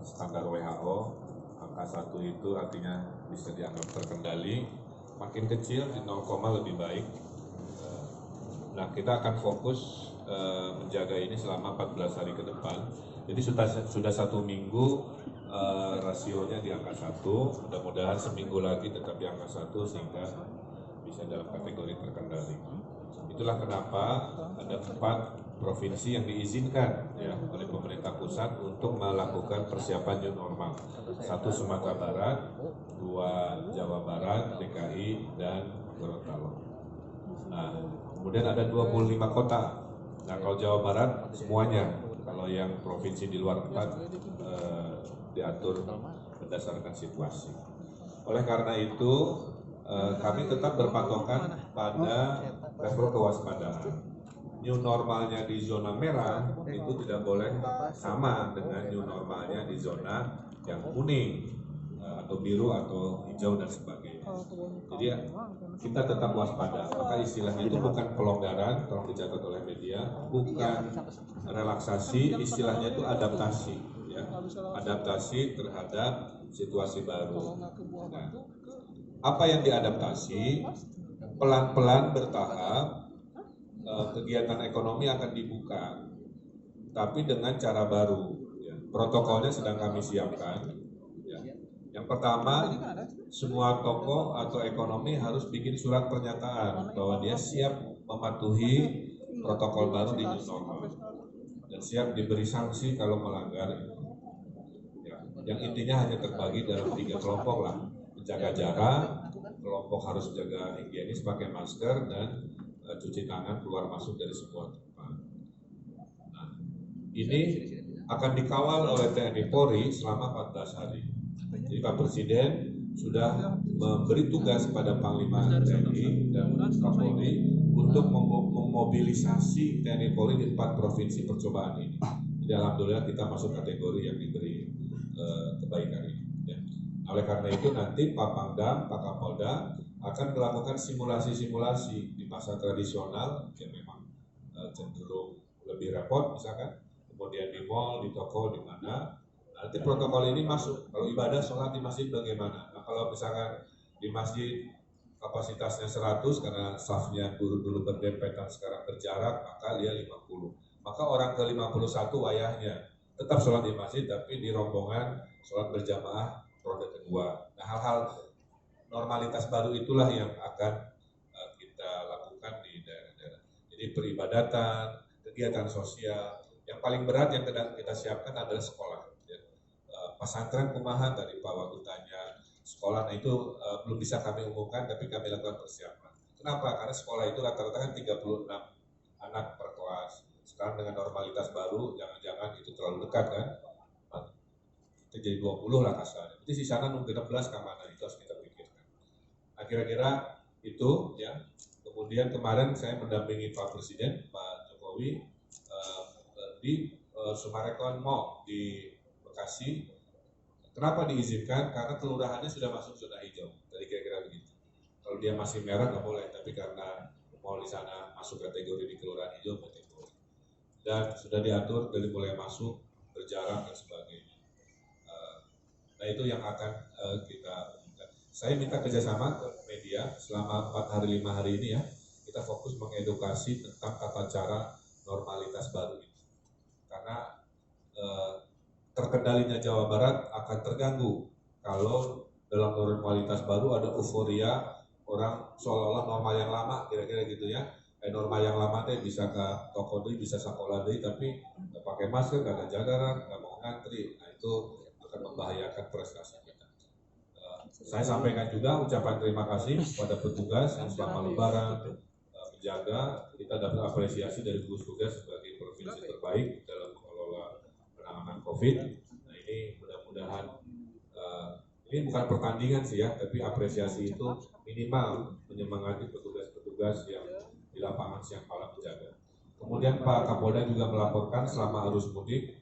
standar WHO. Angka 1 itu artinya bisa dianggap terkendali, makin kecil di 0, lebih baik. Nah, kita akan fokus menjaga ini selama 14 hari ke depan. Jadi sudah 1 minggu rasionya di angka 1, mudah-mudahan seminggu lagi tetap di angka 1 sehingga bisa dalam kategori terkendali. Itulah kenapa ada 4 provinsi yang diizinkan ya oleh pemerintah pusat untuk melakukan persiapan new normal. 1 Sumatera Barat, 2 Jawa Barat, DKI, dan Gorontalo. Nah, kemudian ada 25 kota. Nah, kalau Jawa Barat semuanya, kalau yang provinsi di luar 4 diatur berdasarkan situasi. Oleh karena itu, kami tetap berpatokan pada level kewaspadaan. New normalnya di zona merah itu tidak boleh sama dengan new normalnya di zona yang kuning atau biru atau hijau dan sebagainya. Jadi kita tetap waspada. Maka istilahnya itu bukan pelonggaran, tolong dicatat oleh media, bukan relaksasi, istilahnya itu adaptasi. Ya. Adaptasi terhadap situasi baru. Nah, apa yang diadaptasi? Pelan-pelan bertahap kegiatan ekonomi akan dibuka, tapi dengan cara baru. Ya. Protokolnya sedang kami siapkan. Ya. Yang pertama, semua toko atau ekonomi harus bikin surat pernyataan bahwa dia siap mematuhi protokol baru di new normal dan siap diberi sanksi kalau melanggar. Ya. Yang intinya hanya terbagi dalam 3 kelompok lah, menjaga jarak, kelompok harus jaga higienis, pakai masker, dan cuci tangan keluar masuk dari semua tempat. Nah, ini akan dikawal oleh TNI Polri selama 14 hari. Jadi Pak Presiden sudah memberi tugas kepada Panglima TNI dan Kapolri untuk memobilisasi TNI Polri di 4 provinsi percobaan ini. Jadi alhamdulillah kita masuk kategori yang diberi kebaikan ini. Ya. Oleh karena itu nanti Pak Pangdam, Pak Kapolda akan melakukan simulasi-simulasi di pasar tradisional yang memang cenderung lebih repot misalkan, kemudian di mall, di toko, di mana. Nanti protokol ini masuk. Kalau ibadah sholat di masjid bagaimana? Nah, kalau misalkan di masjid kapasitasnya 100 karena safnya dulu berdempetan sekarang berjarak, maka dia 50. Maka orang ke 51 wayahnya tetap sholat di masjid tapi di rombongan sholat berjamaah ronde kedua. Nah, hal-hal normalitas baru itulah yang akan kita lakukan di daerah-daerah. Jadi peribadatan, kegiatan sosial, yang paling berat yang kita siapkan adalah sekolah. Ya. Pesantren kumaha tadi Pak Wagub tanya, sekolah, nah itu belum bisa kami umumkan, tapi kami lakukan persiapan. Kenapa? Karena sekolah itu rata-rata kan 36 anak per kelas. Sekarang dengan normalitas baru, jangan-jangan itu terlalu dekat kan? Itu jadi 20 lah kasarnya. Jadi sisanya nunggu 16 ke mana, itu harus kita pikirkan. Nah, kira-kira itu ya. Kemudian kemarin saya mendampingi Pak Presiden, Pak Jokowi di Sumarekon Mall di Bekasi. Kenapa diizinkan? Karena kelurahannya sudah masuk zona hijau. Tadi kira-kira begitu. Kalau dia masih merah nggak boleh, tapi karena mall di sana masuk kategori di kelurahan hijau berarti boleh. Dan sudah diatur dari mulai masuk, berjarak dan sebagainya. Nah itu yang akan kita lakukan. Saya minta kerjasama ke media selama 4 hari 5 hari ini ya. Kita fokus mengedukasi tentang tata cara normalitas baru ini. Karena terkendalinya Jawa Barat akan terganggu kalau dalam normalitas baru ada euforia orang seolah-olah normal yang lama, kira-kira gitu ya. Normal yang lama teh bisa ke toko deh, bisa sekolah deh, tapi nggak pakai masker, nggak ada jarak, nggak mau ngantri. Nah itu akan membahayakan prestasi kita. Saya sampaikan juga ucapan terima kasih kepada petugas yang selama Lebaran menjaga. Kita dapat apresiasi dari gugus tugas sebagai provinsi terbaik dalam mengelola penanganan COVID. Nah ini mudah-mudahan ini bukan pertandingan sih ya, tapi apresiasi itu minimal menyemangati petugas-petugas yang di lapangan siang malam menjaga. Kemudian Pak Kapolda juga melaporkan selama arus mudik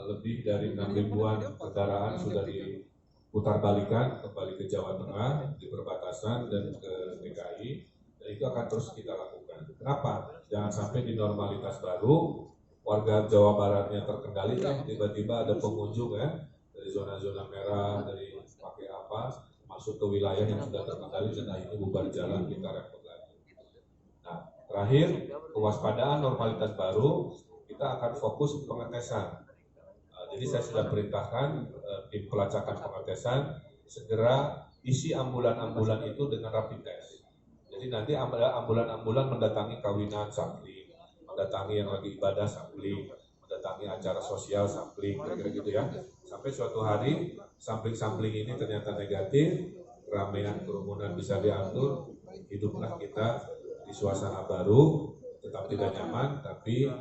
lebih dari 6 ribuan kendaraan sudah diputar balikan kembali ke Jawa Tengah di perbatasan dan ke DKI, dan itu akan terus kita lakukan. Kenapa? Jangan sampai di normalitas baru warga Jawa Baratnya terkendali, tiba-tiba ada pengunjung ya dari zona-zona merah, dari pakai apa, masuk ke wilayah yang sudah terkendali dan ini bubar jalan kita repot lagi. Nah, terakhir kewaspadaan normalitas baru, kita akan fokus pengetesan. Jadi saya sudah perintahkan tim pelacakan pengetesan segera isi ambulan-ambulan itu dengan rapid test. Jadi nanti ambulan-ambulan mendatangi kawinan sampling, mendatangi yang lagi ibadah sampling, mendatangi acara sosial sampling, kira-kira gitu ya. Sampai suatu hari sampling-sampling ini ternyata negatif, keramaian kerumunan bisa diatur, hiduplah kita di suasana baru, tetap tidak nyaman, tapi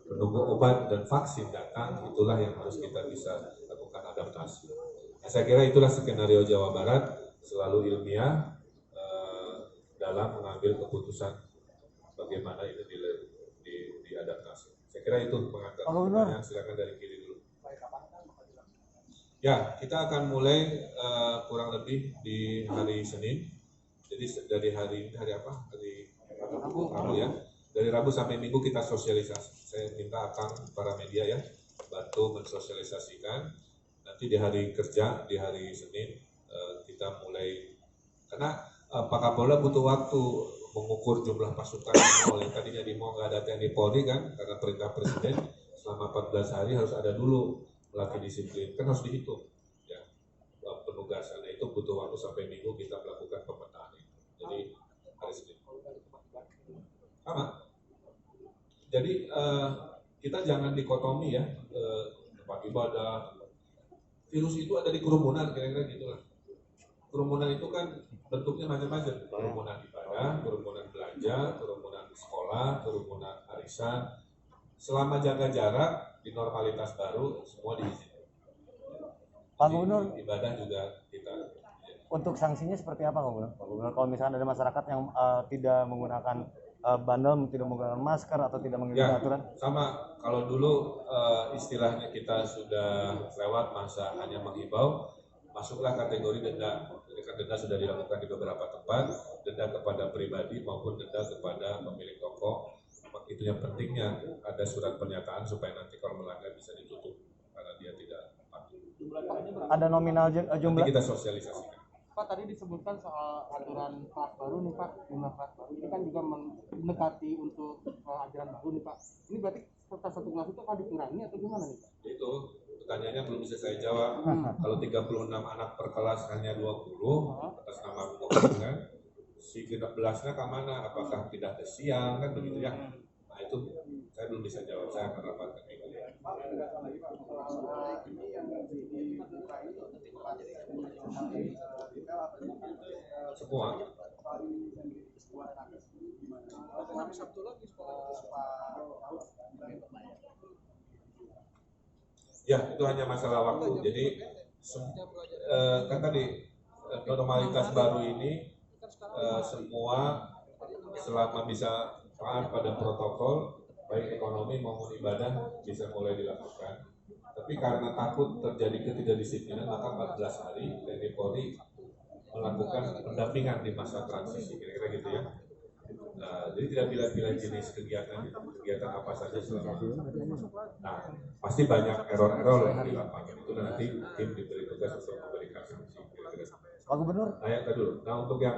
menunggu obat dan vaksin datang, itulah yang harus kita bisa lakukan adaptasi. Nah, saya kira itulah skenario Jawa Barat, selalu ilmiah dalam mengambil keputusan bagaimana itu diadaptasi. Saya kira itu pengantar pertanyaan, silakan dari kiri dulu. Ya, kita akan mulai kurang lebih di hari Senin. Jadi dari hari apa? Hari Rabu ya. Dari Rabu sampai Minggu kita sosialisasi. Saya minta akan para media ya bantu mensosialisasikan. Nanti di hari kerja, di hari Senin kita mulai, karena Pak Kapolda butuh waktu mengukur jumlah pasukan mall yang tadinya di mall nggak ada TNI Polri kan, karena perintah Presiden selama 14 hari harus ada dulu melatih disiplin, kan harus dihitung ya penugasannya, itu butuh waktu sampai Minggu kita melakukan pemetaan itu. Jadi hari Senin sama. Jadi kita jangan dikotomi ya, tempat ibadah, virus itu ada di kerumunan, kira-kira gitulah. Kerumunan itu kan bentuknya macam-macam, kerumunan ibadah, kerumunan belanja, kerumunan sekolah, kerumunan arisan. Selama jaga jarak di normalitas baru semua diizinkan. Pak Gubernur, ibadah juga kita. untuk sanksinya seperti apa Pak Gubernur? Kalau misalnya ada masyarakat yang tidak menggunakan bandel, tidak menggunakan masker atau tidak mengikuti aturan? Sama, kalau dulu istilahnya kita sudah lewat masa hanya menghibau, masuklah kategori denda. Jadi kan denda sudah dilakukan di beberapa tempat, denda kepada pribadi maupun denda kepada pemilik toko. Itu yang pentingnya ada surat pernyataan supaya nanti kalau melanggar bisa ditutup karena dia tidak patuh. Ada nominal jumlah? Nanti kita sosialisasikan. Pak, tadi disebutkan soal aturan kelas baru nih Pak, jumlah kelas baru ini kan juga mendekati untuk ajaran baru nih Pak. Ini berarti serta satu kelas itu akan dikurangi atau gimana nih Pak? Itu pertanyaannya belum bisa saya jawab. Kalau 36 anak per kelas hanya 20 atas nama COVID kan, si 13-nya ke mana? Apakah tidak ada siang kan begitu ya? Nah itu saya belum bisa jawab, saya akan rapatkan itu. Semua. Ya, itu hanya masalah waktu. Jadi kan tadi normalitas baru ini semua selama bisa taat pada protokol baik ekonomi maupun ibadah bisa mulai dilakukan. Tapi karena takut terjadi ketidakdisiplinan maka 14 hari TNI Polri melakukan pendampingan di masa transisi, kira-kira gitu ya. Jadi tidak pilih-pilih jenis kegiatan apa saja selama. Nah, pasti banyak error-error yang di lapangan itu nanti tim diberi tugas untuk memberikan sanksi. Pak Gubernur. Nah, ya, dulu. Nah, untuk yang